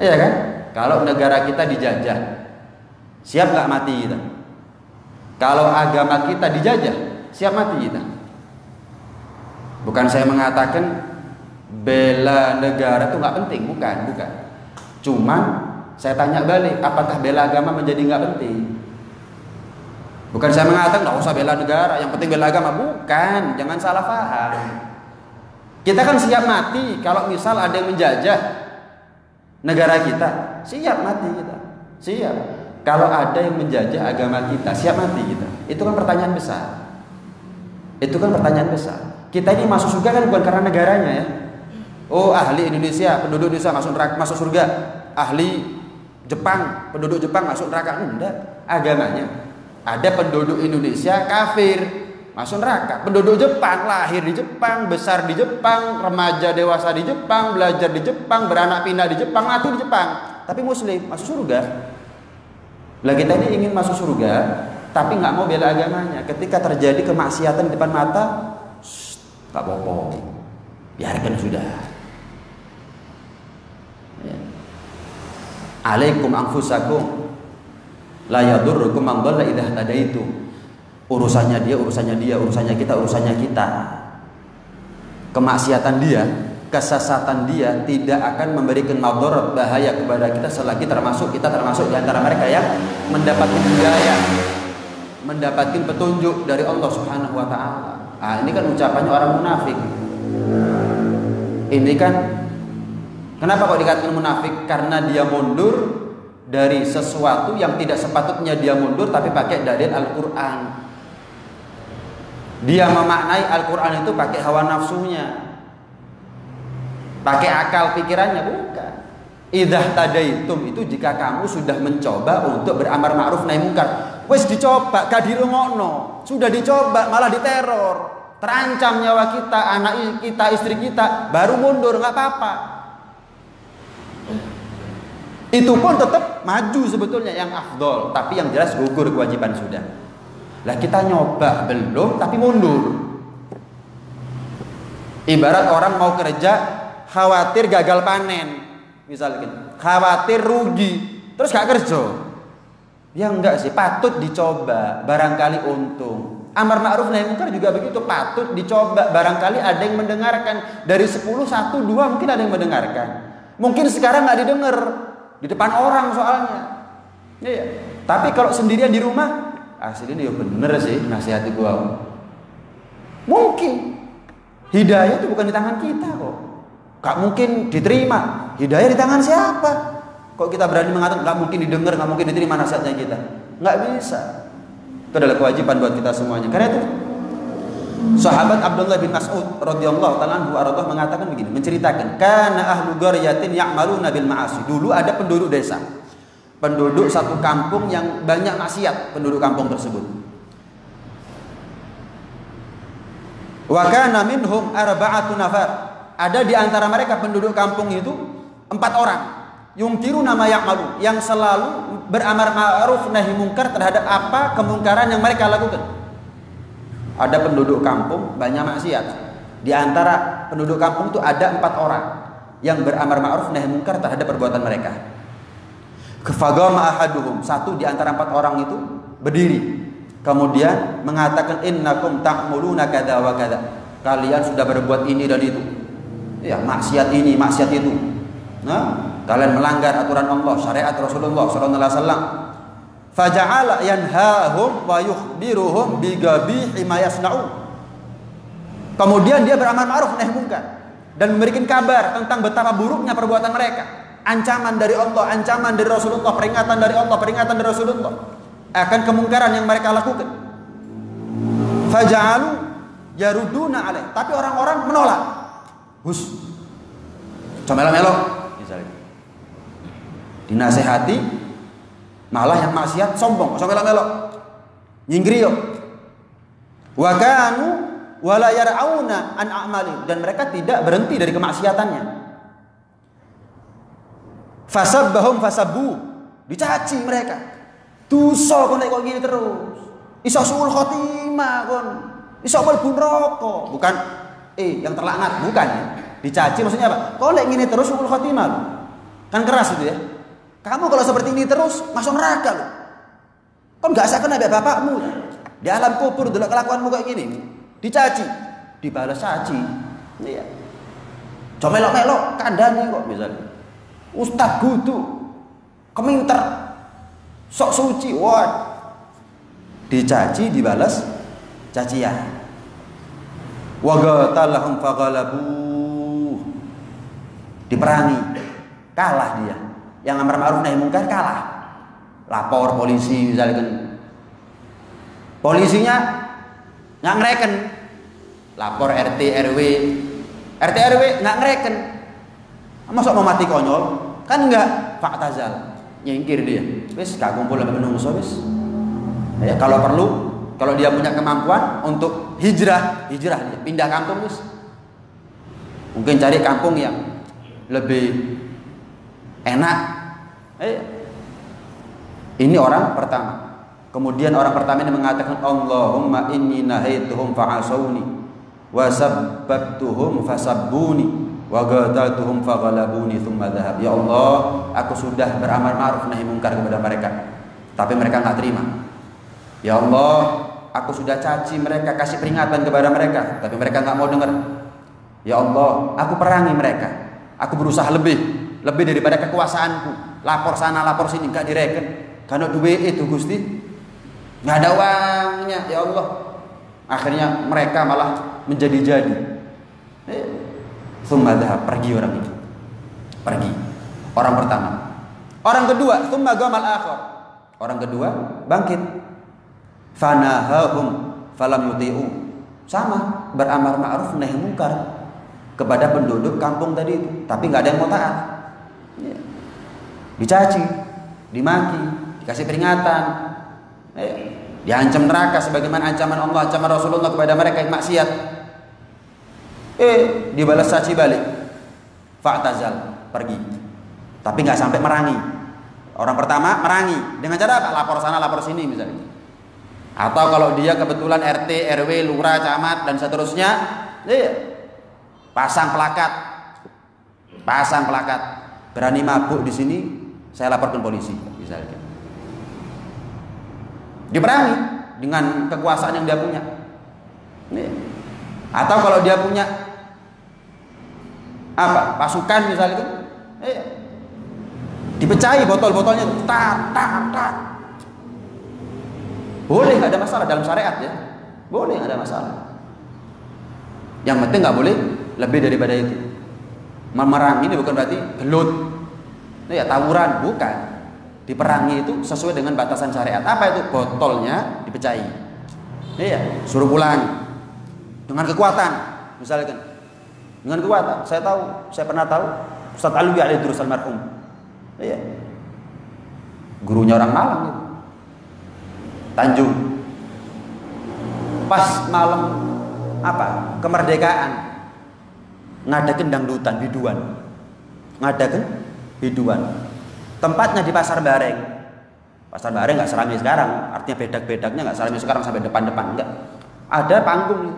Iya kan? Kalau negara kita dijajah, siap nggak mati kita? Kalau agama kita dijajah, siap mati kita? Bukan saya mengatakan bela negara itu nggak penting, bukan. Cuman saya tanya balik, apakah bela agama menjadi nggak penting? Bukan saya mengatakan nggak usah bela negara, yang penting bela agama, bukan. Jangan salah paham. Kita kan siap mati kalau misal ada yang menjajah negara kita, siap mati kita, siap. Kalau ada yang menjajah agama kita, siap mati kita. Itu kan pertanyaan besar. Itu kan pertanyaan besar. Kita ini masuk surga kan bukan karena negaranya ya. Oh, ahli Indonesia, penduduk Indonesia masuk neraka, masuk surga. Ahli Jepang, penduduk Jepang masuk neraka. Enggak, agamanya. Ada penduduk Indonesia kafir, masuk neraka. Penduduk Jepang lahir di Jepang, besar di Jepang, remaja dewasa di Jepang, belajar di Jepang, beranak pinak di Jepang, mati di Jepang. Tapi muslim, masuk surga. Lah kita ini ingin masuk surga, tapi nggak mau bela agamanya. Ketika terjadi kemaksiatan di depan mata, tak apa-apa, biarkan sudah. Ya. Alaikum anfusakum, la yadurrukum man dhalla idza hadaitu. Urusannya dia, urusannya kita. Kemaksiatan dia, kesesatan dia tidak akan memberikan madarat, bahaya kepada kita selagi kita termasuk di antara mereka yang mendapatkan hidayah, mendapatkan petunjuk dari Allah Subhanahu wa taala. Ah, ini kan ucapannya orang munafik. Ini kan kenapa kok dikatakan munafik? Karena dia mundur dari sesuatu yang tidak sepatutnya dia mundur, tapi pakai dalil Al-Quran. Dia memaknai Al-Quran itu pakai hawa nafsunya, pakai akal pikirannya, bukan. Idza tadaitum itu jika kamu sudah mencoba untuk beramar ma'ruf nahi munkar. Wes dicoba, gak dirungokno, sudah dicoba malah diteror, terancam nyawa kita, anak kita, istri kita, baru mundur, nggak apa-apa. Itu pun tetap maju sebetulnya yang afdol, tapi yang jelas gugur kewajiban sudah. Lah kita nyoba belum tapi mundur. Ibarat orang mau kerja khawatir gagal panen, misalnya khawatir rugi, terus gak kerja. Ya enggak sih, patut dicoba, barangkali untung. Amar ma'ruf nahi munkar juga begitu, patut dicoba, barangkali ada yang mendengarkan. Dari 10, 1, 2 mungkin ada yang mendengarkan. Mungkin sekarang nggak didengar di depan orang soalnya. Iya. Tapi kalau sendirian di rumah, aslinya ya bener sih nasihati gua. Mungkin hidayah itu bukan di tangan kita kok. Gak mungkin diterima. Hidayah di tangan siapa? Kok kita berani mengatakan gak mungkin didengar, gak mungkin diterima nasihatnya kita? Gak bisa. Itu adalah kewajiban buat kita semuanya. Karena itu sahabat Abdullah bin Mas'ud radhiyallahu ta'ala anhu ardah mengatakan begini, menceritakan, kana ahlu qaryatin ya'maluna bil ma'asi. Dulu ada penduduk desa, penduduk satu kampung yang banyak maksiat, penduduk kampung tersebut. Wa kana minhum arba'atu nafar. Ada di antara mereka penduduk kampung itu 4 orang. Yungkiru nama ya'malu, yang selalu beramar ma'ruf nahi munkar terhadap apa kemungkaran yang mereka lakukan. Ada penduduk kampung banyak maksiat. Di antara penduduk kampung itu ada 4 orang yang beramar ma'ruf nahi munkar terhadap perbuatan mereka. Kafagama ahaduhum, satu di antara 4 orang itu berdiri, kemudian mengatakan innakum ta'muluna kadza wa kadza. Kalian sudah berbuat ini dan itu. Ya, maksiat ini, maksiat itu. Nah, kalian melanggar aturan Allah, syariat Rasulullah sallallahu alaihi wasallam. Faja'ala yanhahum wa yukhbiruhum bigabihi ma yasna'un. Kemudian dia beramar ma'ruf nahi munkar dan memberikan kabar tentang betapa buruknya perbuatan mereka. Ancaman dari Allah, ancaman dari Rasulullah, peringatan dari Allah, peringatan dari Rasulullah akan kemungkaran yang mereka lakukan. Faja'alu yaruduna alaih, tapi orang-orang menolak. Hus, comel-melok misalnya. Dinasehati, malah yang maksiat sombong, melok-melok, nyinggrio. Wa kanu wala yar'auna an a'mali, dan mereka tidak berhenti dari kemaksiatannya. Fasabbahum fasabbu, dicaci mereka. Dosa kon nek kok gini terus. Iso suul khotimah kon. Iso mlebu neraka. Bukan yang terlaknat, bukan ya. Dicaci maksudnya apa? Kok nek ngene terus suul khotimah. Kan keras itu ya. Kamu kalau seperti ini terus masuk neraka loh. Kau nggak asalkan nabi bapakmu di alam kubur dulu kelakuanmu kayak gini, dicaci, dibalas caci. Iya. Cuma melok-melok kandani kok misalnya. Ustaz gudu, keminter, sok suci, wah. Dicaci, dibalas cacian. Wa qatalahum faghalabu. Diperangi, kalah dia. Yang amar ma'ruf nahi munkar kalah. Lapor polisi misalnya kan. Polisinya nggak ngereken. Lapor RT RW. RT RW nggak ngereken. Masa mau mati konyol? Kan enggak, faktazal. Nyingkir dia. Wis gak kumpul sama menungso wis. Ya, kalau perlu, kalau dia punya kemampuan untuk hijrah dia pindah kampung wis. Mungkin cari kampung yang lebih enak. Ini orang pertama. Kemudian orang pertama ini mengatakan Allahumma inni nahaituhum fa'asawni wa sabbatuhum fasabbuni wa ghadaltuhum faghalabuni thumma dhahab. Ya Allah, aku sudah beramar ma'ruf nahi munkar kepada mereka, tapi mereka enggak terima. Ya Allah, aku sudah caci mereka, kasih peringatan kepada mereka, tapi mereka enggak mau dengar. Ya Allah, aku perangi mereka. Aku berusaha lebih daripada kekuasaanku. Lapor sana, lapor sini, enggak direken. Karena duit itu Gusti nggak ada uangnya, ya Allah. Akhirnya mereka malah menjadi-jadi. Thumma dhahab, pergi orang itu. Pergi. Orang pertama. Orang kedua, thumma gamal akhir. Orang kedua bangkit. Fanahahum falam yuti'u. Sama, beramar ma'ruf nahi munkar kepada penduduk kampung tadi itu, tapi nggak ada yang mau taat. Dicaci, dimaki, dikasih peringatan, diancam neraka sebagaimana ancaman Allah, ancaman Rasulullah kepada mereka yang maksiat. Dibalas caci balik. Fa'tazal, pergi. Tapi nggak sampai merangi. Orang pertama merangi dengan cara apa? Lapor sana, lapor sini misalnya. Atau kalau dia kebetulan RT, RW, lurah, camat dan seterusnya, pasang plakat. Berani mabuk di sini, saya laporkan polisi misalnya. Diperangi dengan kekuasaan yang dia punya. Atau kalau dia punya pasukan misalnya itu, dipecahi botol-botolnya, tak. Boleh, nggak ada masalah dalam syariat ya. Boleh, nggak ada masalah. Yang penting nggak boleh lebih daripada itu. Memerangi ini bukan berarti gelut, tawuran, bukan. Diperangi itu sesuai dengan batasan syariat. Apa itu? Botolnya dipecahi. Suruh pulang dengan kekuatan, misalkan. Dengan kekuatan. Saya pernah tahu Ustaz Alwi Al-Idrus almarhum. Gurunya orang Malang itu. Tanjung. Pas malam kemerdekaan, ngadakan dangdutan biduan. Tempatnya di Pasar Bareng. Pasar Bareng nggak serami sekarang, artinya bedak-bedaknya nggak serami sekarang sampai depan-depan, enggak. Ada panggung,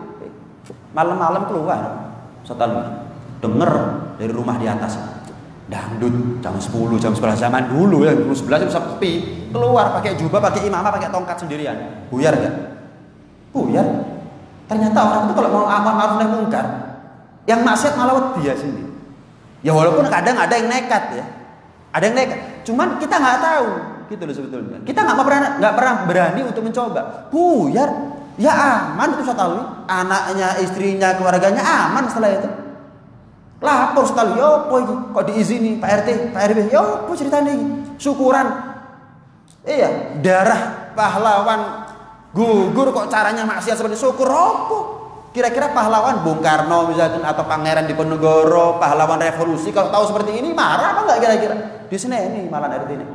malam-malam keluar, setelah denger dari rumah di atas, dangdut jam 10, jam 11 zaman dulu ya, jam 11 bisa sepi, keluar pakai jubah, pakai imamah, pakai tongkat sendirian, buyar nggak? Buyar. Ternyata orang itu kalau mau amar ma'ruf nahi munkar, yang maksiat malah dia sendiri. Ya walaupun kadang ada yang nekat ya. Ada yang nekat, cuman kita nggak tahu, gitu loh sebetulnya. Kita nggak pernah berani untuk mencoba. Buyar, ya aman itu saya tahu. Anaknya, istrinya, keluarganya aman setelah itu. Lapor sekali, yo kok diizini Pak RT, Pak RW, yo ceritanya ini. Syukuran, darah pahlawan gugur kok caranya maksiat seperti syukur apa? Kira-kira pahlawan Bung Karno misalkan atau Pangeran Diponegoro, pahlawan revolusi kalau tahu seperti ini marah apa enggak kira-kira? Di sini ini malah RT ini.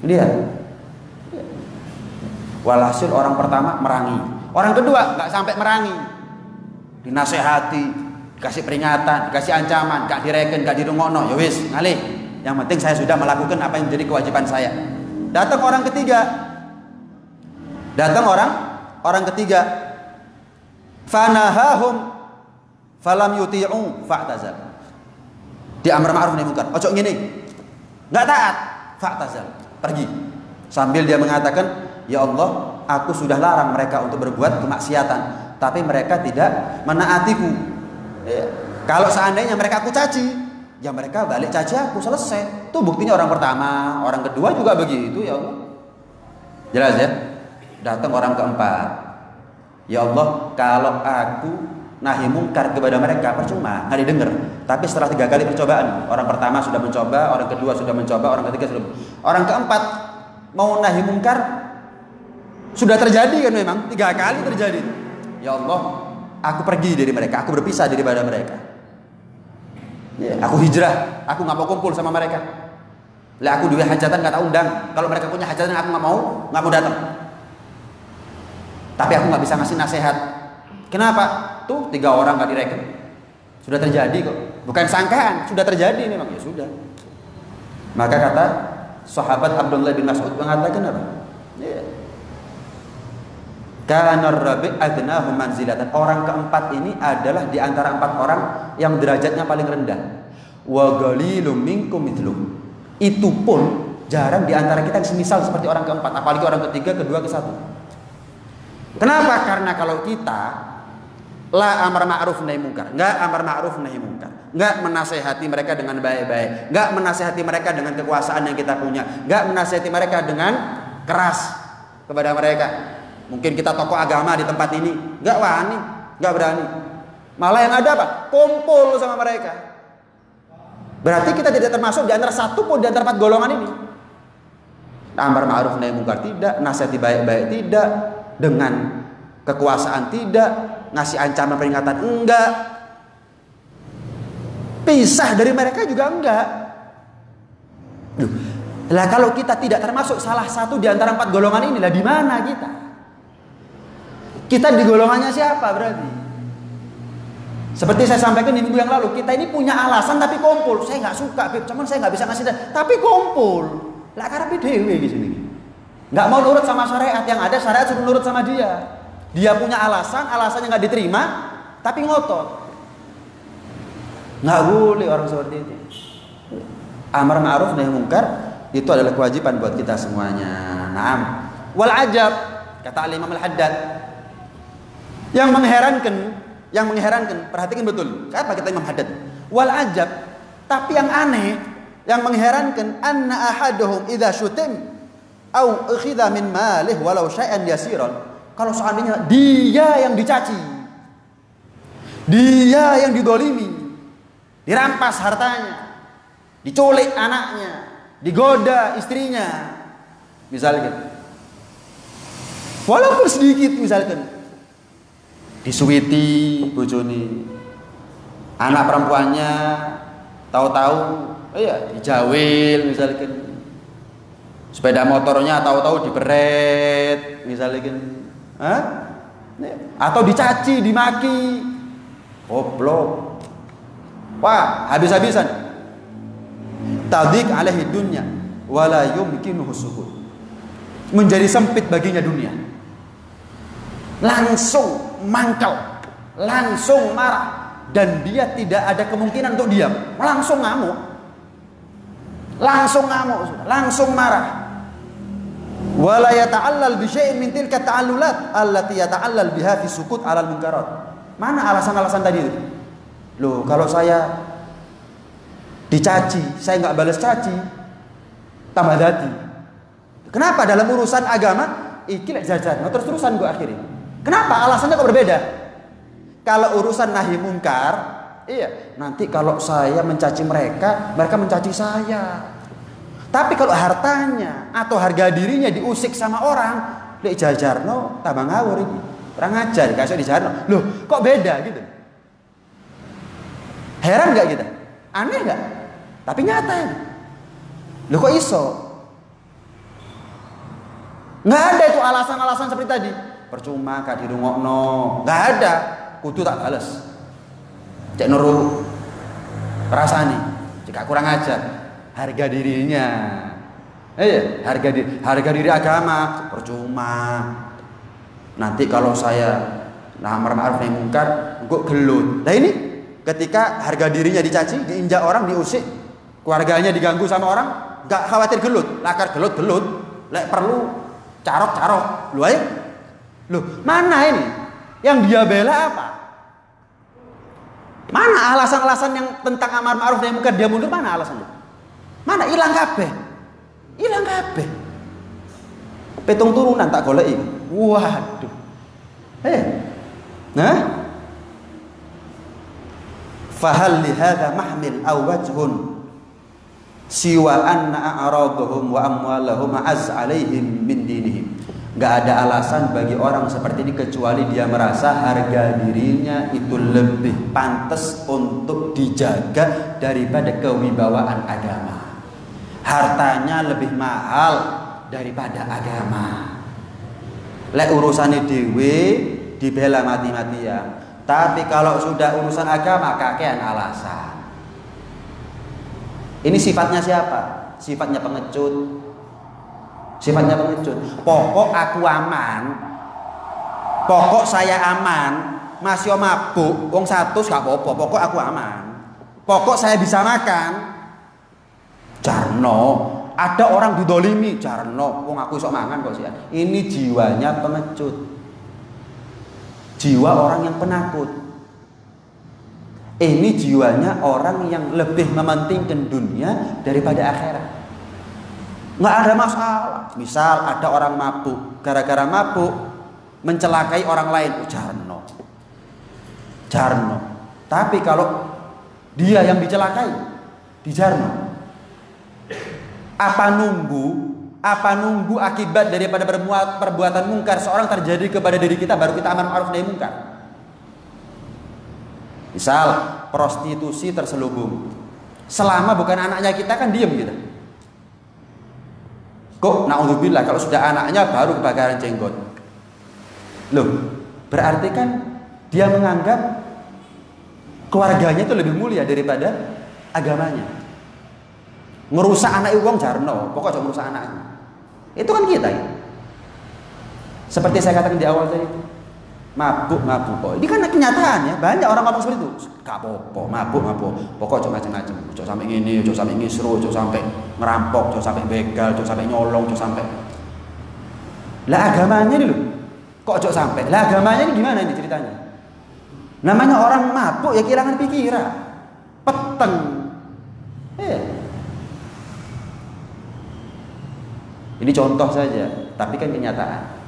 Lihat. Walhasil orang pertama merangi. Orang kedua enggak sampai merangi. Dinasehati, dikasih peringatan, dikasih ancaman, enggak direken, enggak dirungokno, ya wis, ngalih. Yang penting saya sudah melakukan apa yang menjadi kewajiban saya. Datang orang ketiga. Fanahahum falam yuti'u fa'tazal. di amar ma'ruf nahi munkar. Ojo ngene. Enggak taat, fa'tazal, pergi. Sambil dia mengatakan, "Ya Allah, aku sudah larang mereka untuk berbuat kemaksiatan, tapi mereka tidak menaatiku." Ya. Kalau seandainya mereka aku caci, ya mereka balik caci aku, selesai. Itu buktinya orang pertama, orang kedua juga begitu, ya Allah. Jelas ya? Datang orang keempat. Ya Allah, kalau aku nahi mungkar kepada mereka percuma, nggak didengar. Tapi setelah 3 kali percobaan, orang pertama sudah mencoba, orang kedua sudah mencoba, orang ketiga sudah, orang keempat mau nahi mungkar sudah terjadi kan, memang 3 kali terjadi. Ya Allah, aku pergi dari mereka, aku berpisah daripada mereka. Ya, aku hijrah, aku nggak mau kumpul sama mereka. Lah aku duwe hajatan nggak tak undang. Kalau mereka punya hajatan aku nggak mau datang. Tapi aku nggak bisa ngasih nasihat. Kenapa? Tuh 3 orang nggak direken. Sudah terjadi kok. Bukan sangkaan, sudah terjadi memang. Ya sudah. Maka kata sahabat Abdullah bin Mas'ud mengatakan apa? Ya. Kana ar-rabi' adnahum manzilatan. Orang keempat ini adalah di antara 4 orang yang derajatnya paling rendah. Wa qalilum minkum mithluh. Itu pun jarang di antara kita yang semisal seperti orang keempat, apalagi orang ketiga, kedua, ke satu. Kenapa? Karena kalau kita la amar ma'ruf nahi munkar, enggak amar ma'ruf nahi munkar, enggak menasehati mereka dengan baik-baik, enggak menasehati mereka dengan kekuasaan yang kita punya, enggak menasehati mereka dengan keras kepada mereka. Mungkin kita tokoh agama di tempat ini, enggak wani, enggak berani. Malah yang ada apa? Kumpul sama mereka. Berarti kita tidak termasuk di antara satu pun di antara 4 golongan ini. Amar ma'ruf nahi munkar tidak, nasihati baik-baik tidak, dengan kekuasaan tidak, ngasih ancaman peringatan enggak, pisah dari mereka juga enggak. Lah kalau kita tidak termasuk salah satu di antara 4 golongan ini, lah di mana kita? Kita di golongannya siapa berarti? Seperti saya sampaikan di minggu yang lalu, kita ini punya alasan tapi kumpul. Saya nggak suka, Beb, cuman saya nggak bisa ngasih, tapi kumpul. Lah karepe dhewe di sini. Nggak mau nurut sama syariat, yang ada syariat suruh nurut sama dia. Dia punya alasannya nggak diterima, tapi ngotot. Nggak boleh orang seperti itu. Amar ma'ruf nahi munkar itu adalah kewajiban buat kita semuanya. Naam. Wal ajab, kata Imam Al-Haddad, yang mengherankan, perhatikan betul. Apa kata Imam Haddad? Wal ajab, tapi yang aneh, yang mengherankan, anna ahaduhum idza syutim au ukhidha min malih walau syai'an yasiran. Kalau seandainya dia yang dicaci, dia yang didolimi, dirampas hartanya, diculik anaknya, digoda istrinya, misalkan, walaupun sedikit, misalkan disuwiti bojone, anak perempuannya tahu-tahu dijawil, misalkan sepeda motornya tahu-tahu diberet, misalkan, atau dicaci, dimaki, goblok, wah, habis-habisan. Tadik alaihi dunya wala yumkinuhu suhud. Menjadi sempit baginya dunia. Langsung mangkal, langsung marah, dan dia tidak ada kemungkinan untuk diam. Langsung ngamuk, langsung marah. Wala yata'allal bi syai'in min tilka ta'allulat allati yata'allal biha fi sukut 'alal munkarat. Mana alasan-alasan tadi itu? Loh, kalau saya dicaci, saya enggak balas caci, tambah dadi. Kenapa dalam urusan agama iki lek jajan, terus-terusan gua akhiri. Kenapa? Alasannya kok berbeda? Kalau urusan nahi mungkar, nanti kalau saya mencaci mereka, mereka mencaci saya. Tapi kalau hartanya atau harga dirinya diusik sama orang, lek jajarno tambah ngawur iki. Kurang ajar, kasih dijarno. Loh, kok beda gitu? Heran enggak kita? Aneh enggak? Tapi nyata ya. Loh, kok iso? Nggak ada itu alasan-alasan seperti tadi. Percuma gak dirungokno, nggak ada. Kudu tak bales. Cek nuru rasani, jika kurang ajar. Harga dirinya, harga diri agama percuma. Nanti kalau saya amar ma'ruf nahi munkar, kok gelut. Nah ini ketika harga dirinya dicaci, diinjak orang, diusik, keluarganya diganggu sama orang, gak khawatir gelut, lakar gelut, lek perlu carok, lu mana ini yang dia bela apa? Mana alasan-alasan yang tentang amar ma'ruf nahi munkar dia mundur, mana alasannya? Mana hilang kabeh, petung turunan tak goleki. Waduh, nah, fahal lihada mahmil aw wajhun siwa anna a'radhum wa amwalahum az alaihim min dinihim. Gak ada alasan bagi orang seperti ini kecuali dia merasa harga dirinya itu lebih pantas untuk dijaga daripada kewibawaan agama. Hartanya lebih mahal daripada agama. Lek urusane dhewe dibela mati-matian. Tapi kalau sudah urusan agama kakean alasan. Ini sifatnya siapa? Sifatnya pengecut. Pokok aku aman. Pokok saya aman. Masih mabuk, wong 100 gak apa-apa. Pokok aku aman. Pokok saya bisa makan. Jarno, ada orang didolimi, jarno, wong aku iso mangan kok sih. Ini jiwanya pengecut. Jiwa orang yang penakut. Ini jiwanya orang yang lebih mementingkan dunia daripada akhirat. Nggak ada masalah. Misal ada orang mabuk, gara-gara mabuk mencelakai orang lain, Jarno. Tapi kalau dia yang dicelakai, di Jarno. Apa nunggu akibat daripada perbuatan mungkar seorang terjadi kepada diri kita baru kita amar ma'ruf nahi mungkar? Misal prostitusi terselubung, selama bukan anaknya kita kan diem kita. Kok naudzubillah kalau sudah anaknya baru kebakaran jenggot. Loh, berarti kan dia menganggap keluarganya itu lebih mulia daripada agamanya. Ngerusak anak wong jarno, pokoknya ngerusak anaknya. Itu kan kita ya. Seperti saya katakan di awal tadi, mabuk. Ini kan kenyataan ya. Banyak orang ngomong seperti itu. Gak apa-apa, mabuk. Pokoknya macam-macam. Cok sampai ini, cok sampai ngisru, cok sampai ngerampok, cok sampai begal, cok sampai nyolong, cok sampai. Lah agamanya ini loh. Kok cok sampai? Lah agamanya ini gimana ini ceritanya? Namanya orang mabuk ya kehilangan pikiran. Peteng. Ini contoh saja, tapi kan kenyataan.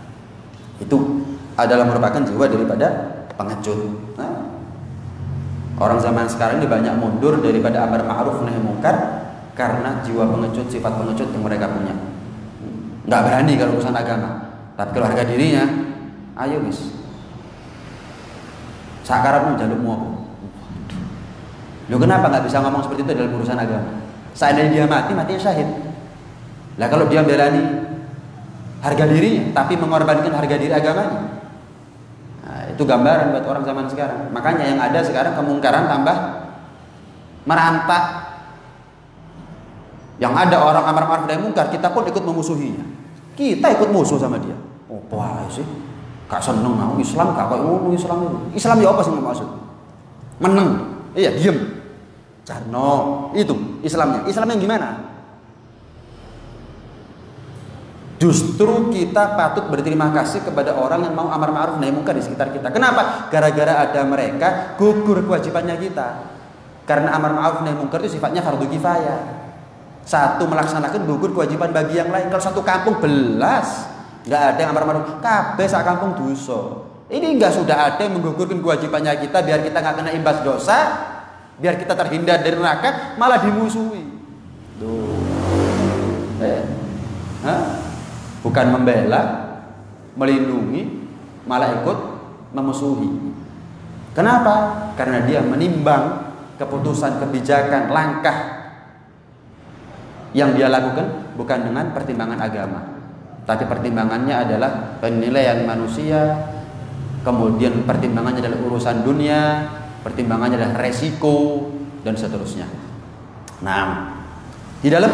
Itu adalah merupakan jiwa daripada pengecut. Nah, orang zaman sekarang ini banyak mundur daripada amar ma'ruf nahi munkar karena jiwa pengecut, sifat pengecut yang mereka punya. Nggak berani kalau urusan agama. Tapi kalau harga dirinya, ayo bis. Sakarapmu jalukmu apa? Lu kenapa nggak bisa ngomong seperti itu dalam urusan agama? Seandainya dia matinya syahid. Lah kalau dia belani harga dirinya tapi mengorbankan harga diri agamanya. Nah, itu gambaran buat orang zaman sekarang. Makanya yang ada sekarang kemungkaran tambah merantak. Yang ada orang amar ma'ruf nahi munkar, kita pun ikut memusuhinya. Kita ikut musuh sama dia. Oh, wah sih. Gak seneng mau Islam gak koyo ngono Islam itu. Islam ya apa sih maksud? Meneng. Iya, diem. Jarno, itu Islamnya. Islam yang gimana? Justru kita patut berterima kasih kepada orang yang mau amar ma'ruf nahi munkar di sekitar kita. Kenapa? Gara-gara ada mereka gugur kewajibannya kita. Karena amar ma'ruf nahi munkar itu sifatnya fardu kifayah. Satu melaksanakan gugur kewajiban bagi yang lain. Kalau satu kampung belas nggak ada yang amar ma'ruf, kabeh sak kampung dosa. Ini enggak sudah ada yang menggugurkan kewajibannya kita biar kita nggak kena imbas dosa, biar kita terhindar dari neraka, malah dimusuhi. Tuh. Bukan membela, melindungi, malah ikut memusuhi. Kenapa? Karena dia menimbang keputusan, kebijakan, langkah yang dia lakukan bukan dengan pertimbangan agama, tapi pertimbangannya adalah penilaian manusia, kemudian pertimbangannya adalah urusan dunia, pertimbangannya adalah resiko, dan seterusnya. Nah, di dalam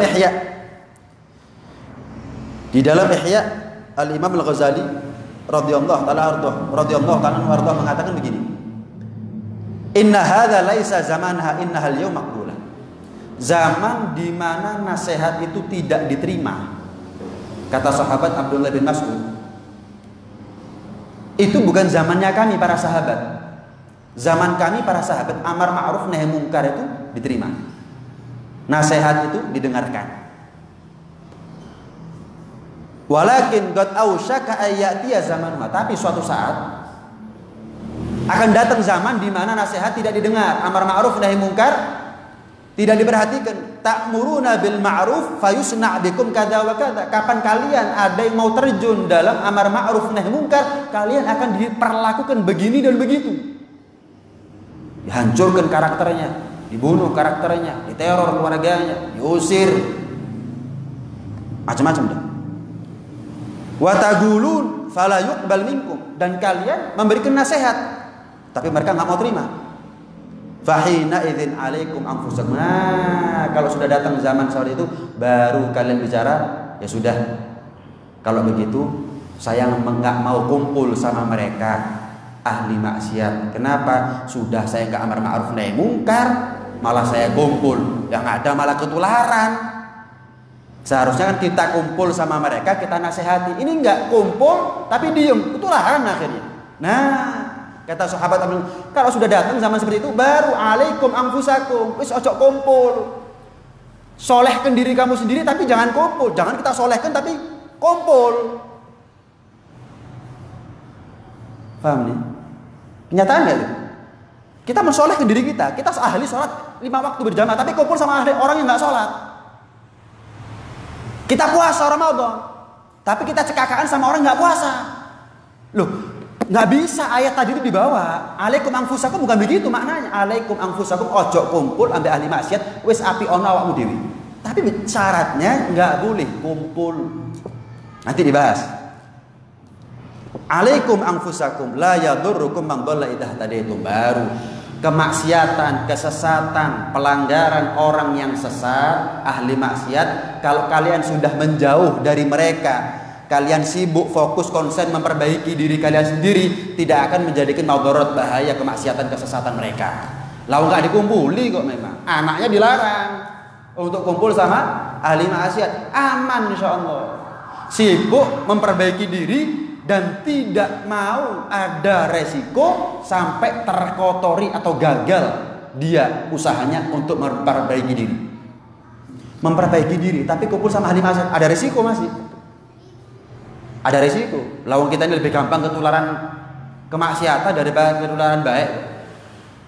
Ihya Al-Imam Al-Ghazali radhiyallahu ta'ala mengatakan begini. Inna hadza laisa zamanha innahal yaum maqbulah. Zaman di mana nasihat itu tidak diterima. Kata sahabat Abdullah bin Mas'ud, itu bukan zamannya kami para sahabat. Zaman kami para sahabat amar ma'ruf nahi mungkar itu diterima. Nasihat itu didengarkan. Walakin qad ausyaka ayatiya zaman, tapi suatu saat akan datang zaman di mana nasihat tidak didengar, amar ma'ruf nahi mungkar tidak diperhatikan. Ta'muruna bil ma'ruf fayusna' bikum kada wa kada. Kapan kalian ada yang mau terjun dalam amar ma'ruf nahi mungkar, kalian akan diperlakukan begini dan begitu. Dihancurkan karakternya, dibunuh karakternya, diteror keluarganya, diusir, macam-macam dah. Wa taqulun fala yuqbal minkum, dan kalian memberikan nasihat tapi mereka enggak mau terima. Fahina idzin alaikum anfusakum. Nah, kalau sudah datang zaman seperti itu baru kalian bicara, ya sudah. Kalau begitu saya enggak mau kumpul sama mereka ahli maksiat. Kenapa? Sudah saya enggak amar ma'ruf nahi mungkar, malah saya kumpul. Yang ada malah ketularan. Seharusnya kan kita kumpul sama mereka, kita nasihati. Ini enggak kumpul tapi diem, ketularan akhirnya. Nah, kata sahabat Abdul, kalau sudah datang zaman seperti itu baru alaikum anfusakum, wis ojo kumpul. Solehkan diri kamu sendiri tapi jangan kumpul. Jangan kita solehkan tapi kumpul. Paham nih? Kenyataan enggak itu? Kita mensolehkan diri kita. Kita ahli sholat 5 waktu berjamaah tapi kumpul sama ahli orang yang enggak sholat. Kita puasa Ramadan tapi kita cekakaan sama orang enggak puasa. Loh, nggak bisa ayat tadi itu dibawa. Alaikum anfusakum bukan begitu maknanya. Alaikum anfusakum ojo kumpul ambil ahli maksiat wis api ono awakmu dewi. Tapi syaratnya nggak boleh kumpul. Nanti dibahas. Alaikum anfusakum la yadurrukum man dhalla idza hadaitum. Baru kemaksiatan, kesesatan, pelanggaran orang yang sesat, ahli maksiat, kalau kalian sudah menjauh dari mereka, kalian sibuk fokus konsen memperbaiki diri kalian sendiri, tidak akan menjadikan madarat bahaya kemaksiatan kesesatan mereka. Lalu nggak dikumpuli kok, memang anaknya dilarang untuk kumpul sama ahli maksiat, aman insyaallah. Sibuk memperbaiki diri dan tidak mau ada resiko sampai terkotori atau gagal dia usahanya untuk memperbaiki diri. Memperbaiki diri tapi kumpul sama ahli maksiat, ada resiko masih. Ada resiko. Lawang kita ini lebih gampang ketularan kemaksiatan daripada ketularan baik.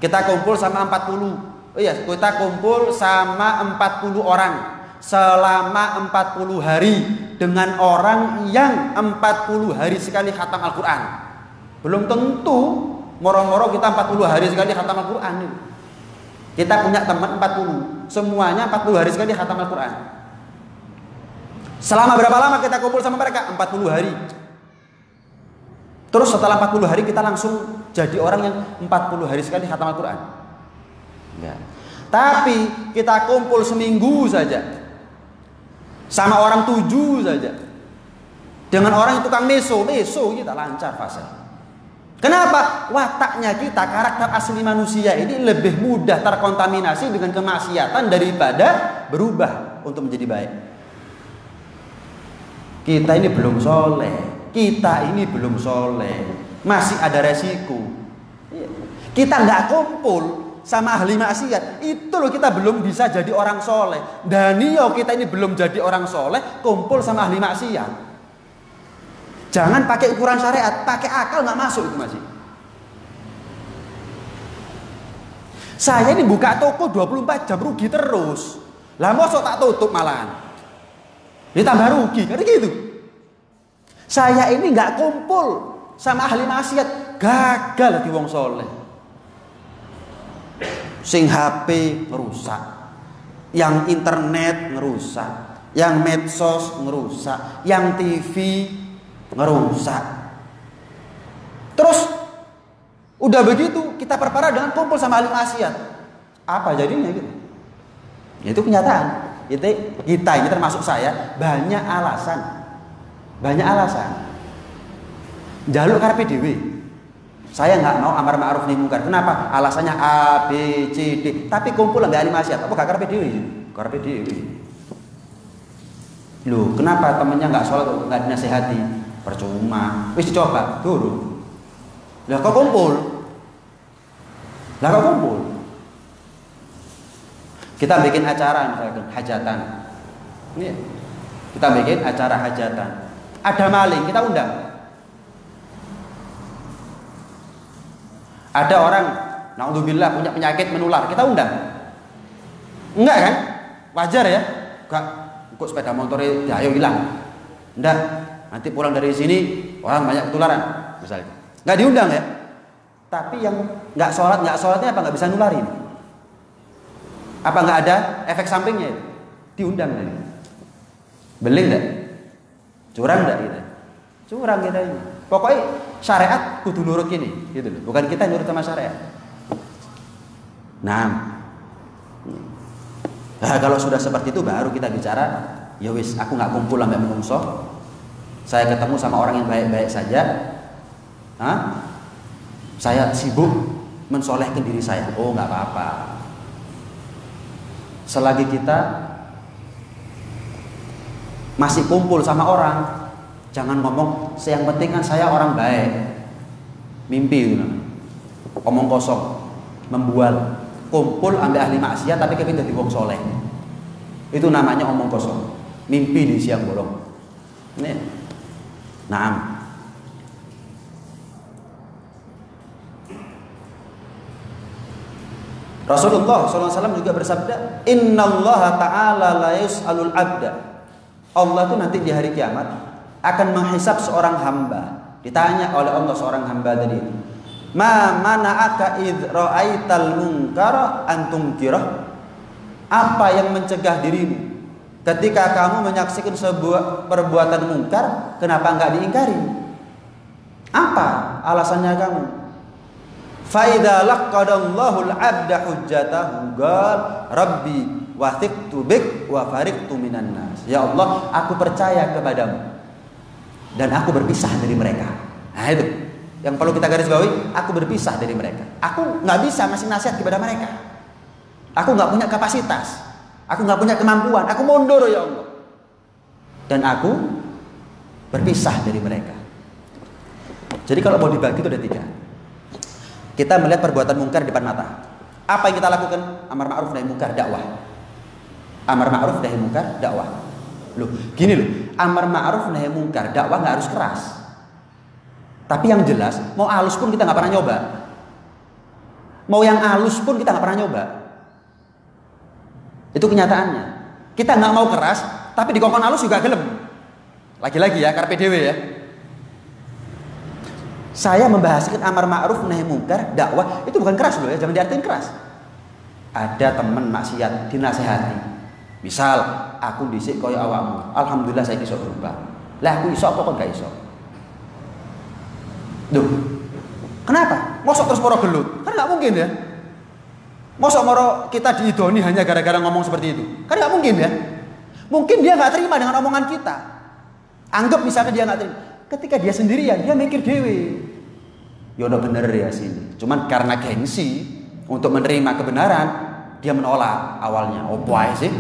Kita kumpul sama 40. Oh iya, kita kumpul sama 40 orang selama 40 hari dengan orang yang 40 hari sekali khatam Al-Quran. Belum tentu moro-moro kita 40 hari sekali khatam Al-Quran. Kita punya teman 40, semuanya 40 hari sekali khatam Al-Quran. Selama berapa lama kita kumpul sama mereka? 40 hari. Terus setelah 40 hari kita langsung jadi orang yang 40 hari sekali khatam Al-Quran? Enggak. Tapi kita kumpul seminggu saja sama orang 7 saja, dengan orang yang tukang meso kita lancar fase. Kenapa? Wataknya kita, karakter asli manusia ini lebih mudah terkontaminasi dengan kemaksiatan daripada berubah untuk menjadi baik. Kita ini belum soleh, masih ada resiko. Kita nggak kumpul sama ahli maksiat, itu loh kita belum bisa jadi orang soleh. Dan kita ini belum jadi orang soleh, kumpul sama ahli maksiat. Jangan pakai ukuran syariat, pakai akal nggak masuk itu masih. Saya ini buka toko 24 jam rugi terus. Lah mosok tak tutup malahan. Ditambah rugi, kan gitu. Saya ini nggak kumpul sama ahli maksiat, gagal di wong soleh. Sing HP ngerusak, yang internet ngerusak, yang medsos ngerusak, yang TV ngerusak. Terus udah begitu kita perparah dengan kumpul sama ahli maksiat. Apa jadinya gitu? Itu kenyataan. Kita ini termasuk saya banyak alasan. Jaluk karepe dhewe. Saya nggak mau amar ma'ruf nahi mungkar. Kenapa? Alasannya A, B, C, D. Tapi kumpul nggak ahli maksiat. Apa gak karepe dhewe? Karepe dhewe. Loh, kenapa temennya nggak sholat nggak dinasehati? Percuma. Wis dicoba, guru. Lah kok kumpul? Kita bikin acara misalkan hajatan. Ini kita bikin acara hajatan. Ada maling, kita undang. Ada orang, naudzubillah, punya penyakit menular, kita undang. Enggak kan? Wajar ya? Enggak. Kok sepeda motornya ayo hilang. Enggak. Nanti pulang dari sini orang banyak ketularan, misalnya. Enggak diundang ya? Tapi yang enggak sholatnya apa enggak bisa nularin? Apa enggak ada efek sampingnya? Diundang tadi. Beli enggak? Curang enggak kita? Curang kita ini. Pokoknya syariat kudu nurut gini, gitu loh. Bukan kita nurut sama syariat. Nah, kalau sudah seperti itu baru kita bicara, ya wis, aku nggak kumpul sampai menungso. Saya ketemu sama orang yang baik-baik saja. Saya sibuk mensolehkan diri saya. Oh, nggak apa-apa. Selagi kita masih kumpul sama orang, jangan ngomong, yang penting kan saya orang baik. Mimpi itu namanya. Omong kosong, membual. Kumpul ambil ahli maksiat tapi kepin jadi wong soleh. Itu namanya omong kosong. Mimpi di siang bolong. Ini. Naam. Rasulullah SAW juga bersabda, Innallaha ta'ala la yus'alul abda. Allah itu nanti di hari kiamat akan menghisab seorang hamba. Ditanya oleh Allah seorang hamba tadi, ma mana'aka id ra'aital munkara an tunkirah? Apa yang mencegah dirimu ketika kamu menyaksikan sebuah perbuatan mungkar, kenapa enggak diingkari? Apa alasannya kamu? Fa idza laqadallahu al-'abda hujjatahu qal rabbi wathiqtu bik wa fariqtu minan nas. Ya Allah, aku percaya kepadamu dan aku berpisah dari mereka. Nah itu yang perlu kita garis bawahi, aku berpisah dari mereka. Aku nggak bisa ngasih nasihat kepada mereka. Aku nggak punya kapasitas. Aku nggak punya kemampuan. Aku mundur ya Allah. Dan aku berpisah dari mereka. Jadi kalau mau dibagi itu ada 3. Kita melihat perbuatan mungkar di depan mata. Apa yang kita lakukan? Amar ma'ruf nahi mungkar, dakwah. Amar ma'ruf nahi mungkar, dakwah. Loh, gini loh. Amar ma'ruf nahi mungkar, dakwah nggak harus keras. Tapi yang jelas, mau halus pun kita nggak pernah nyoba. Mau yang halus pun kita nggak pernah nyoba. Itu kenyataannya. Kita nggak mau keras, tapi dikongkon halus juga gelem. Lagi-lagi ya, karpe dewe ya. Saya membahaskan amar ma'ruf nahi mungkar, dakwah, itu bukan keras loh ya, jangan diartikan keras. Ada teman maksiat dinasehati. Misal, aku dhisik koyo awakmu. Alhamdulillah saya iso berubah. Lah aku iso apa kok gak iso? Duh. Kenapa? Mosok terus moro gelut? Kan gak mungkin ya. Mosok moro kita diidoni hanya gara-gara ngomong seperti itu? Kan gak mungkin ya. Mungkin dia gak terima dengan omongan kita. Anggap misalnya dia gak terima. Ketika dia sendirian, dia mikir dewe. Ya udah bener ya sini. Cuman karena gengsi untuk menerima kebenaran, dia menolak awalnya. Oh boy sih.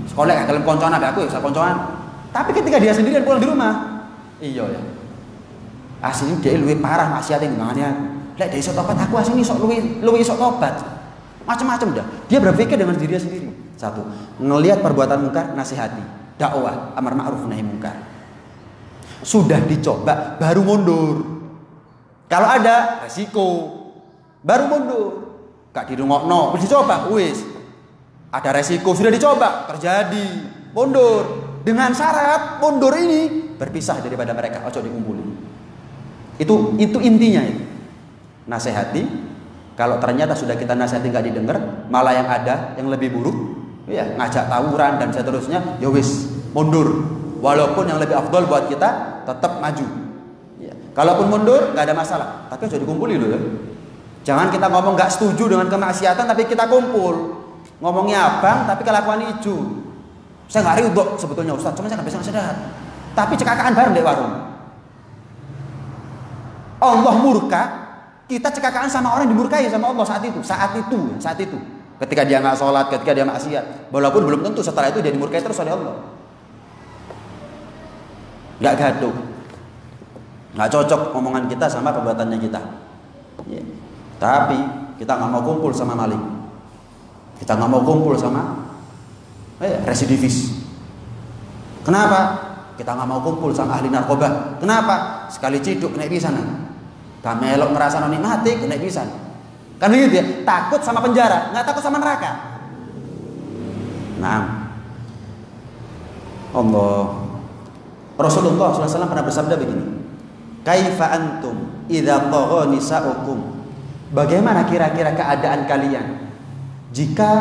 Sekolah gak kalian koncoan ada aku ya, koncoan. Tapi ketika dia sendirian pulang di rumah, iya ya. Asli dia luwih parah maksiate ngene aku. Lek dia iso tobat aku asli sok luwih iso tobat. Macam-macam dah. Dia berpikir dengan dirinya sendiri. 1, ngelihat perbuatan mungkar, nasihati, dakwah, amar ma'ruf nahi mungkar. Sudah dicoba baru mundur. Kalau ada resiko baru mundur. Gak dirungokno, wis dicoba, wis. Ada resiko sudah dicoba, terjadi, mundur. Dengan syarat mundur ini berpisah daripada mereka, ojo dikumpuli. Itu intinya itu. Nasihati. Kalau ternyata sudah kita nasihati nggak didengar, malah yang ada yang lebih buruk, ya ngajak tawuran dan seterusnya, ya wis mundur. Walaupun yang lebih afdol buat kita tetap maju. Ya. Kalaupun mundur nggak ada masalah, tapi harus dikumpuli loh ya. Jangan kita ngomong nggak setuju dengan kemaksiatan tapi kita kumpul. Ngomongnya abang tapi kelakuan hijau. Saya nggak ridho sebetulnya Ustaz, cuma saya nggak bisa nasihat. Tapi cekakaan bareng di warung. Allah murka Kita cekakaan sama orang yang dimurkai sama Allah saat itu. Ketika dia nggak sholat, ketika dia maksiat, walaupun belum tentu setelah itu dia dimurkai terus oleh Allah. Nggak gaduh, nggak cocok omongan kita sama perbuatannya kita. Ya. Tapi kita nggak mau kumpul sama maling, kita nggak mau kumpul sama residivis. Kenapa? Kita nggak mau kumpul sama ahli narkoba. Kenapa? Sekali ciduk kena pisan. Kamelok ngerasa nikmati kena pisan. Kan begitu ya? Takut sama penjara, nggak takut sama neraka. Nah, Allah Rasulullah SAW pernah bersabda begini. Kaifa antum idza tagha nisa'ukum? Bagaimana kira-kira keadaan kalian jika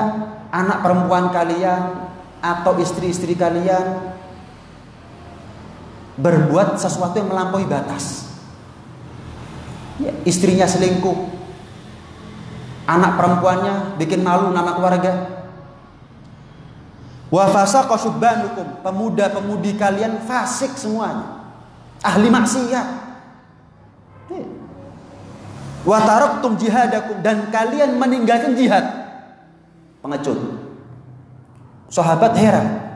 anak perempuan kalian atau istri-istri kalian berbuat sesuatu yang melampaui batas? Ya, istrinya selingkuh, anak perempuannya bikin malu nama keluarga. Wa fasaqa syubbanukum, pemuda-pemudi kalian fasik semuanya, ahli maksiat. Wa taraktum jihadakum, dan kalian meninggalkan jihad. Pengecut. Sahabat heran.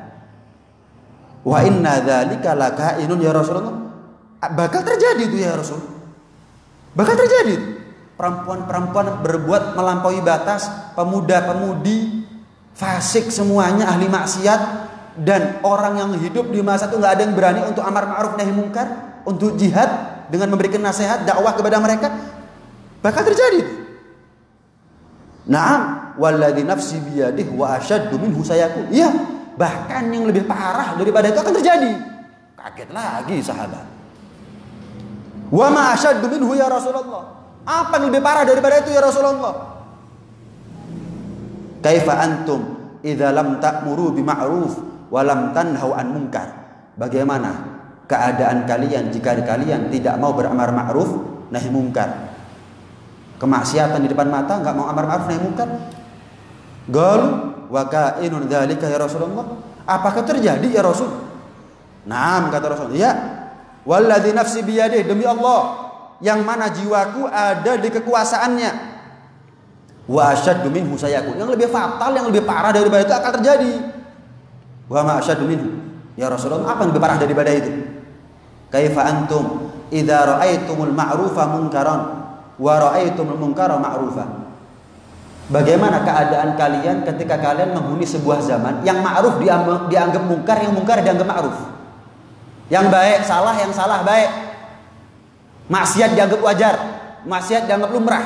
Wa inna dzalika lakainun ya Rasulullah. Bakal terjadi itu ya Rasul. Bakal terjadi itu. Perempuan-perempuan berbuat melampaui batas, pemuda-pemudi fasik semuanya, ahli maksiat, dan orang yang hidup di masa itu nggak ada yang berani untuk amar ma'ruf nahi munkar, untuk jihad dengan memberikan nasihat, dakwah kepada mereka. Bakal terjadi itu. Naam, walladzi nafsi biyadihi wa asyaddu minhu sayakun. Iya, bahkan yang lebih parah daripada itu akan terjadi. Kaget lagi sahabat. Wa ma asyaddu minhu ya Rasulullah. Apa yang lebih parah daripada itu ya Rasulullah? Kaifa antum idza lam ta'muru bima'ruf wa lam tanhau an munkar? Bagaimana keadaan kalian jika kalian tidak mau beramar ma'ruf nahi munkar? Kemaksiatan di depan mata, enggak mau amar ma'ruf nahi munkar. Qalu wa ka'inun dzalika ya Rasulullah. Apakah terjadi ya Rasul? Naam, kata Rasul. Ya. Walladzi nafsi biyadihi, demi Allah yang mana jiwaku ada di kekuasaannya. Wa asyaddu minhu sayakun, yang lebih fatal, yang lebih parah daripada itu akan terjadi. Wa ma asyaddu minhu ya Rasulullah, apa yang lebih parah daripada itu? Kaifa antum idza ra'aitumul ma'rufa munkaran wa ra'aitumul munkara ma'rufa? Bagaimana keadaan kalian ketika kalian menghuni sebuah zaman yang ma'ruf dianggap mungkar, yang mungkar dianggap ma'ruf, yang baik salah, yang salah baik, maksiat dianggap wajar, maksiat dianggap lumrah.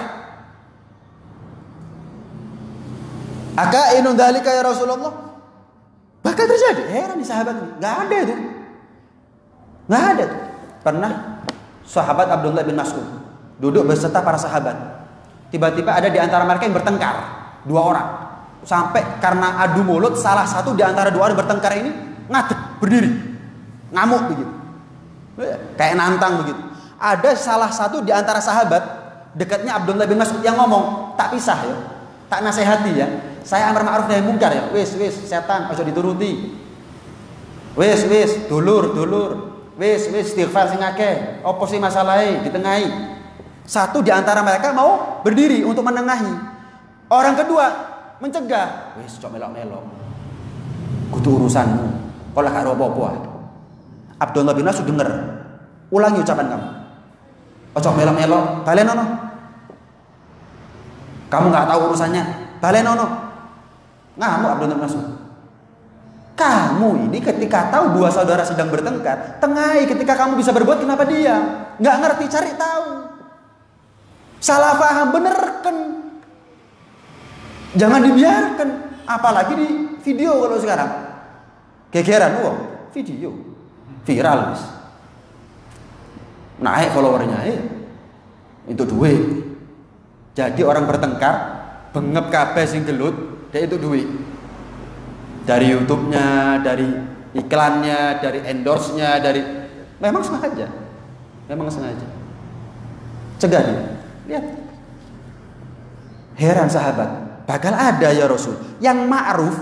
Akainun dzalika ya Rasulullah? Bakal terjadi. Heran di sahabat ini. Enggak ada itu. Enggak ada itu. Pernah sahabat Abdullah bin Mas'ud duduk beserta para sahabat. Tiba-tiba ada di antara mereka yang bertengkar, dua orang. Sampai karena adu mulut, salah satu di antara dua orang bertengkar ini ngadeg, berdiri, ngamuk begitu, kayak nantang begitu. Ada salah satu di antara sahabat dekatnya Abdullah bin Mas'ud yang ngomong, tak pisah ya, tak nasihati ya, saya amar ma'ruf nahi munkar ya, wis setan aja dituruti, wis dulur, wis istighfar sing akeh, apa sih masalahe ditengahi. Satu di antara mereka mau berdiri untuk menengahi, orang kedua mencegah, wis cok melok-melok, kudu urusanmu, kalau gak apa-apa. Abdullah bin Mas'ud denger, ulangi ucapan kamu. Ojo melok-melok, balenono. Kamu nggak tahu urusannya, balenono. Ngamuk Abdullah bin Mas'ud. Kamu ini ketika tahu dua saudara sedang bertengkar, tengahi. Ketika kamu bisa berbuat, kenapa diam? Nggak ngerti, cari tahu. Salah paham, benerkan. Jangan dibiarkan. Apalagi di video kalau sekarang. Gegeran, video viral, guys. Naik followernya, itu duit. Jadi orang bertengkar, bengep kabeh sing gelut, dia itu duit. Dari YouTube-nya, dari iklannya, dari endorse-nya, dari memang sengaja. Cegah dia. Lihat. Heran sahabat, bakal ada ya Rasul yang ma'ruf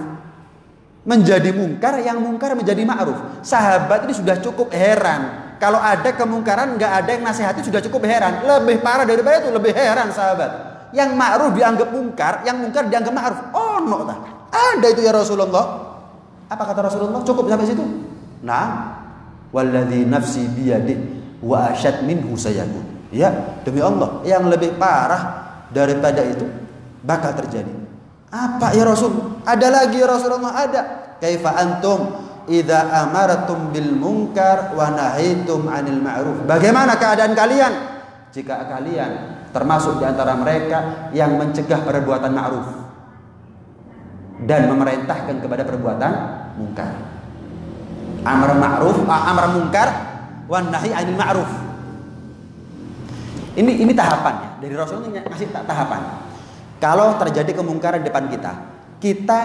menjadi mungkar, yang mungkar menjadi ma'ruf. Sahabat ini sudah cukup heran. kalau ada kemungkaran nggak ada yang nasihati sudah cukup heran. Lebih parah daripada itu, lebih heran sahabat. Yang ma'ruf dianggap mungkar, yang mungkar dianggap ma'ruf. Oh no, ada itu ya Rasulullah. Apa kata Rasulullah? Cukup sampai situ? Nah, walladzi nafsi biyadihi wa asyad minhu sayakun. Ya, demi Allah, yang lebih parah daripada itu bakal terjadi. Apa ya Rasul? Ada lagi ya Rasulullah, ada. Kaifa antum idza amartum bil munkar wa nahaitum 'anil ma'ruf. Bagaimana keadaan kalian jika kalian termasuk di antara mereka yang mencegah perbuatan ma'ruf dan memerintahkan kepada perbuatan munkar. Amar ma'ruf, amar munkar, wan nahi 'anil ma'ruf. Ini tahapannya. Dari Rasulullah ngasih tahapan. Kalau terjadi kemungkaran di depan kita, kita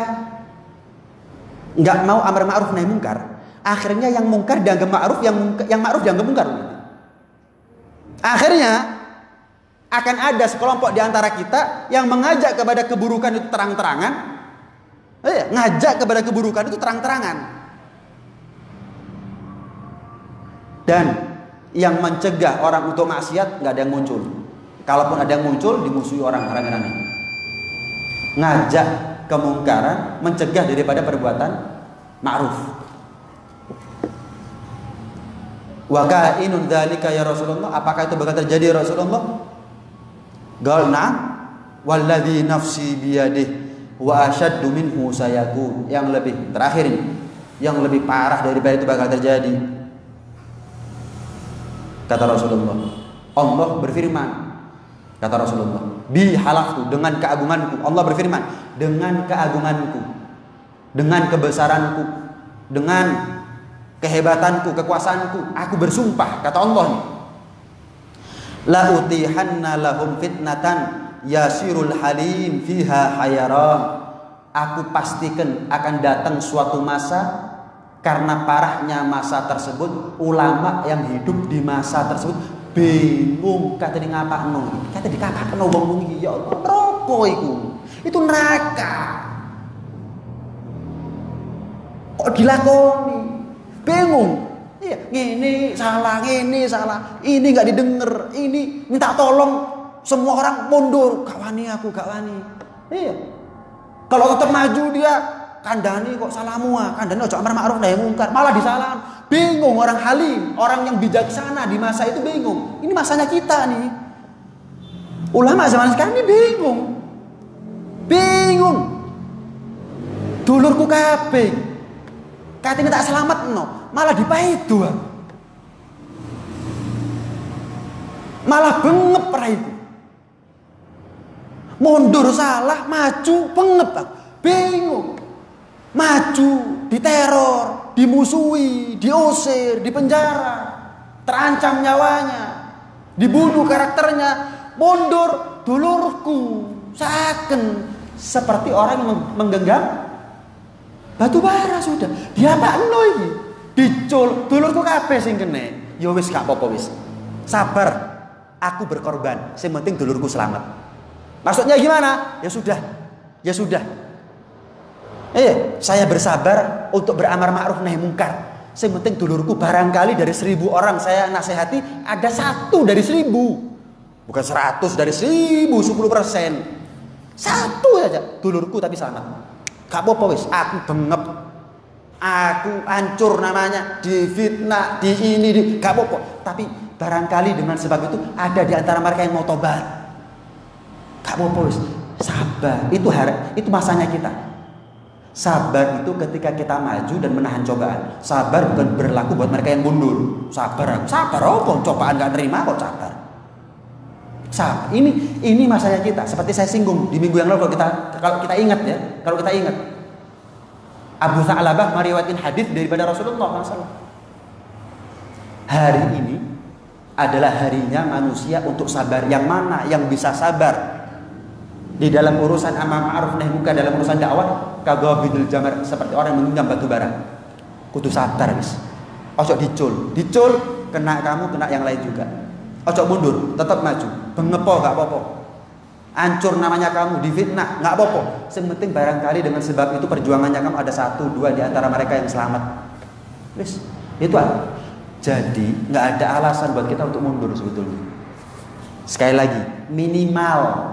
nggak mau amar ma'ruf nahi munkar, akhirnya yang munkar dianggap ma'ruf, yang ma'ruf dianggap munkar. Akhirnya akan ada sekelompok di antara kita yang mengajak kepada keburukan itu terang-terangan. Ngajak kepada keburukan itu terang-terangan. Dan yang mencegah orang untuk maksiat nggak ada yang muncul. Kalaupun ada yang muncul, dimusuhi orang rame-rame. Ngajak kemungkaran, mencegah daripada perbuatan ma'ruf. Wa ka'inun dzalika ya Rasulullah. Apakah itu bakal terjadi ya Rasulullah? Galna walladzi nafsi biyadihi wa asyaddu minhu sayakun. Yang lebih terakhir ini, yang lebih parah daripada itu bakal terjadi. Kata Rasulullah, Allah berfirman, kata Rasulullah, bi halaftu, dengan keagunganku. Allah berfirman, dengan keagunganku, dengan kebesaranku, dengan kehebatanku, kekuasaanku, aku bersumpah, kata Allah nih, la utihanna lahum fitnatan yasirul halim fiha hayaran. Aku pastikan akan datang suatu masa, karena parahnya masa tersebut, ulama yang hidup di masa tersebut bingung, kata di ngapakno, kata di kapakno wong iki ya Allah, neraka itu neraka kok dilakoni, bingung. Iya, ini salah, ini nggak didengar, ini minta tolong, semua orang mundur, gak wani aku, gak wani. Iya, kalau tetap maju dia kandani kok salamu, kandani ojo amar ma'ruf nahi munkar, malah disalam. Bingung orang halim, orang yang bijaksana di masa itu bingung. Ini masanya kita nih. Ulama zaman sekarang ini bingung. Dulurku kabeh katanya tak selamat no, malah dipaidu. Malah bengep raiku. Mundur salah, maju bengep aku. Bingung. Maju, diteror, dimusuhi, diusir, dipenjara, terancam nyawanya, dibunuh karakternya, mundur, dulurku, seakan seperti orang yang menggenggam batu bara sudah. Dia apa no iki? Dicul, dulurku kabeh sing kene. Ya wis gak apa-apa wis. Sabar, aku berkorban, sing penting dulurku selamat. Maksudnya gimana? Ya sudah. Saya bersabar untuk beramar ma'ruf nahi munkar. Yang penting dulurku, barangkali dari 1000 orang saya nasihati, ada 1 dari 1000. Bukan 100 dari 1000, 10%. 1 aja dulurku tapi selamat. Gak apa-apa wis, aku bengep, aku hancur namanya, difitnah, di ini, gak apa-apa. Tapi barangkali dengan sebab itu ada di antara mereka yang mau tobat. Gak apa-apa wis, sabar. Itu masanya kita. Sabar itu ketika kita maju dan menahan cobaan. Sabar bukan berlaku buat mereka yang mundur. Sabar apa? Cobaan gak terima kok sabar. Sabar. Ini masanya kita. Seperti saya singgung di minggu yang lalu, kalau kita ingat ya, Abu Tha'labah meriwayatkan hadis daripada Rasulullah SAW. Hari ini adalah harinya manusia untuk sabar. Yang mana yang bisa sabar di dalam urusan amar ma'ruf nahi munkar, dalam urusan dakwah, kaghabidul jamar, seperti orang yang menggenggam batu bara. Kudu sabar wis. Ojo dicul kena kamu, kena yang lain juga. Ojo mundur, tetap maju. Bengepo gak apa-apa. Hancur namanya kamu, difitnah gak apa-apa. Yang penting barangkali dengan sebab itu perjuangannya kamu ada 1, 2 di antara mereka yang selamat. Wis, itu aja. Jadi nggak ada alasan buat kita untuk mundur sebetulnya. Sekali lagi, minimal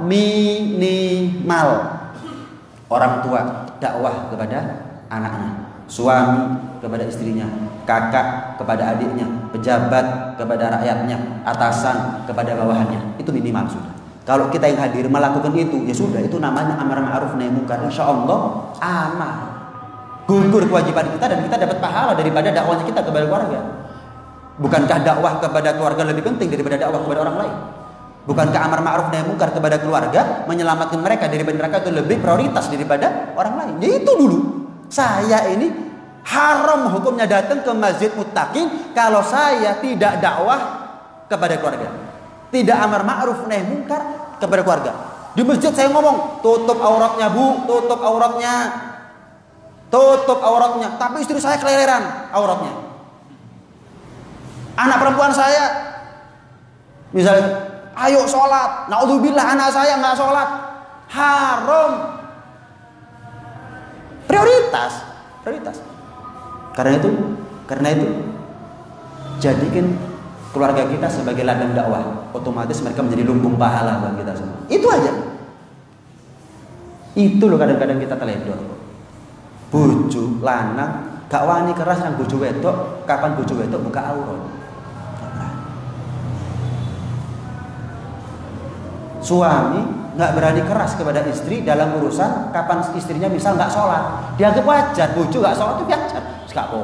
orang tua dakwah kepada anaknya, suami kepada istrinya, kakak kepada adiknya, pejabat kepada rakyatnya, atasan kepada bawahannya. Itu minimal sudah. Kalau kita yang hadir melakukan itu, ya sudah, itu namanya amar ma'ruf nahi munkar. Insya Allah aman, gugur kewajiban kita dan kita dapat pahala daripada dakwahnya kita kepada keluarga. Bukankah dakwah kepada keluarga lebih penting daripada dakwah kepada orang lain? Bukankah amar ma'ruf nahi munkar kepada keluarga, menyelamatkan mereka dari neraka itu lebih prioritas daripada orang lain? Ya itu dulu. Saya ini haram hukumnya datang ke masjid muttaqin kalau saya tidak dakwah kepada keluarga, tidak amar ma'ruf nahi munkar kepada keluarga. Di masjid saya ngomong, tutup auratnya bu, tutup auratnya, tapi istri saya keleleran auratnya. Anak perempuan saya misalnya, ayo sholat, naudzubillah anak saya nggak sholat, haram. Prioritas. Karena itu jadikan keluarga kita sebagai ladang dakwah, otomatis mereka menjadi lumbung pahala buat kita semua. Itu aja. Itu loh kadang-kadang kita teledor. Bojo lanang gak wani keras nang bojo wedok, kapan bojo wedok buka aurat. Suami nggak berani keras kepada istri dalam urusan kapan istrinya misal nggak sholat, dianggap wajar. Bojo nggak sholat itu wajar, nggak apa.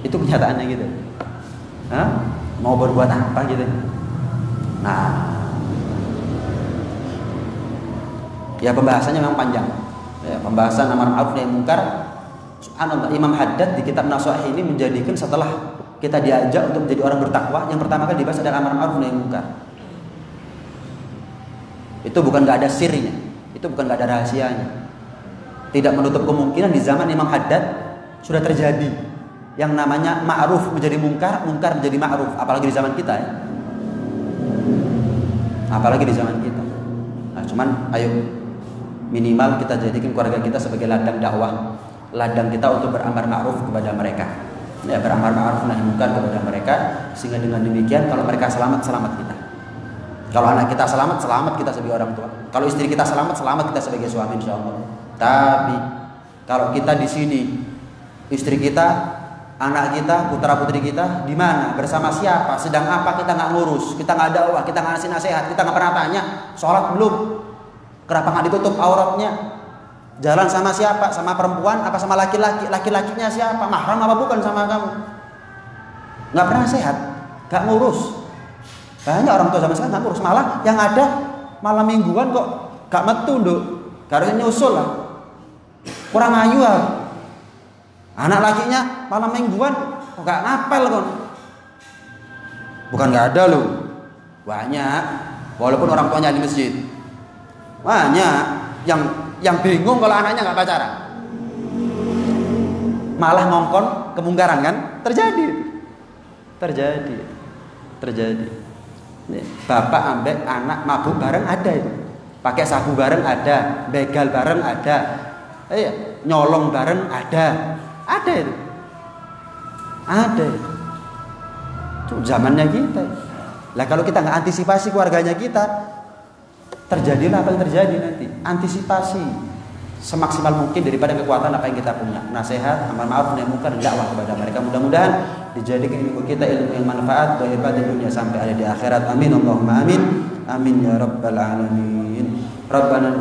Itu kenyataannya gitu. Hah? Mau berbuat apa gitu? Nah, ya pembahasannya memang panjang. Ya, pembahasan amar ma'ruf nahi munkar. Subhanallah, Imam Haddad di kitab Nasuh ini menjadikan setelah kita diajak untuk menjadi orang bertakwa, yang pertama kali dibahas adalah amar ma'ruf nahi munkar. Itu bukan nggak ada sirnya, itu bukan nggak ada rahasianya. Tidak menutup kemungkinan di zaman Imam Haddad sudah terjadi yang namanya ma'ruf menjadi munkar, munkar menjadi ma'ruf, apalagi di zaman kita ya. Apalagi di zaman kita. Nah, cuman ayo minimal kita jadikan keluarga kita sebagai ladang dakwah, ladang kita untuk beramar ma'ruf kepada mereka. Ya, beramar ma'ruf nahi munkar kepada mereka, sehingga dengan demikian kalau mereka selamat, selamat kita. Kalau anak kita selamat, selamat kita sebagai orang tua. Kalau istri kita selamat, selamat kita sebagai suami insyaallah. Tapi kalau kita di sini, istri kita, anak kita, putra putri kita di mana, bersama siapa, sedang apa, kita nggak ngurus, kita nggak dakwah, kita nggak ngasih nasihat, kita nggak pernah tanya sholat belum, kenapa nggak ditutup auratnya, jalan sama siapa, sama perempuan apa sama laki-laki, laki-lakinya siapa, mahram apa bukan sama kamu, nggak pernah sehat, nggak ngurus. Banyak orang tua zaman sekarang nggak ngurus, malah yang ada malam mingguan kok gak metu nduk, harusnya nyusul lah, kurang ayu lah. Anak lakinya malam mingguan kok gak ngapel kon. Bukan gak ada loh, banyak. Walaupun orang tuanya di masjid, banyak yang bingung kalau anaknya gak pacaran, malah ngongkon kemungkaran kan. Terjadi. Bapak ambek anak mabuk bareng ada itu, pakai sabu bareng ada, begal bareng ada, nyolong bareng ada itu. Itu zamannya kita. Lah kalau kita nggak antisipasi keluarganya kita, terjadilah apa yang terjadi nanti. Antisipasi semaksimal mungkin daripada kekuatan apa yang kita punya. Nasihat, amar ma'ruf nahi munkar, dakwah kepada mereka. Mudah-mudahan dijadikan ilmu kita ilmu yang manfaat zahir batin dunia sampai ada di akhirat. Amin Allahumma amin. Amin ya rabbal alamin. Rabbana